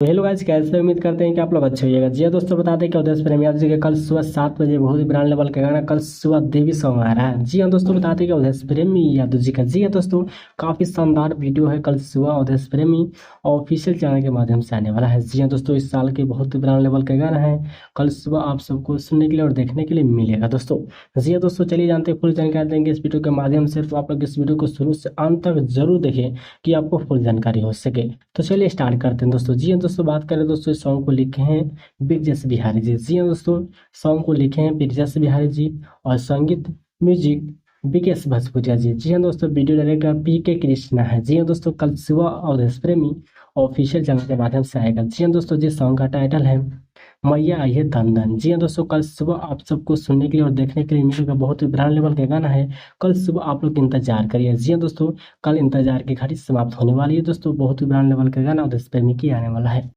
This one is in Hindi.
तो हेलो गाइस, कैसे उम्मीद करते हैं कि आप लोग अच्छे होइएगा। जी हाँ दोस्तों, बता दें कि उदय प्रेमी यादव जी के कल सुबह 7 बजे बहुत ही ब्रांड लेवल का गाना कल सुबह देवी सॉन्ग आ रहा है। जी हाँ दोस्तों, बता दें कि उदय प्रेमी यादव जी का, जी हाँ दोस्तों, काफी शानदार वीडियो है कल सुबह उदय प्रेमी ऑफिशियल चैनल के माध्यम से आने वाला है। जी हाँ दोस्तों, इस साल के बहुत ही ब्रांड लेवल का गाना है, कल सुबह आप सबको सुनने के लिए और देखने के लिए मिलेगा दोस्तों। जी हाँ दोस्तों, चलिए जानते हैं, फुल जानकारी देंगे इस वीडियो के माध्यम से। तो आप लोग इस वीडियो को शुरू से अंत तक जरूर देखें कि आपको फुल जानकारी हो सके। तो चलिए स्टार्ट करते हैं दोस्तों। जी हाँ दोस्तों, बात करें दोस्तों, इस सॉन्ग को लिखे हैं ब्रिजेश बिहारी जी। जी हाँ दोस्तों, सॉन्ग को लिखे हैं ब्रिजेश बिहारी जी और संगीत म्यूजिक विकेश भोजपुरिया जी। जी हाँ दोस्तों, वीडियो डायरेक्टर पीके कृष्णा है। जी हाँ दोस्तों, कल सुबह अवधेश प्रेमी ऑफिशियल चैनल के माध्यम से आएगा। जी हाँ दोस्तों, जिस सॉन्ग का टाइटल है मैया आई है धन धन। जी हाँ दोस्तों, कल सुबह आप सबको सुनने के लिए और देखने के लिए मिलेगा। बहुत ही ब्रांड लेवल का गाना है, कल सुबह आप लोग इंतजार करिए। जी हाँ दोस्तों, कल इंतजार की घड़ी समाप्त होने वाली है दोस्तों। बहुत ही ब्रांड लेवल का गाना उदय प्रेमी की आने वाला है।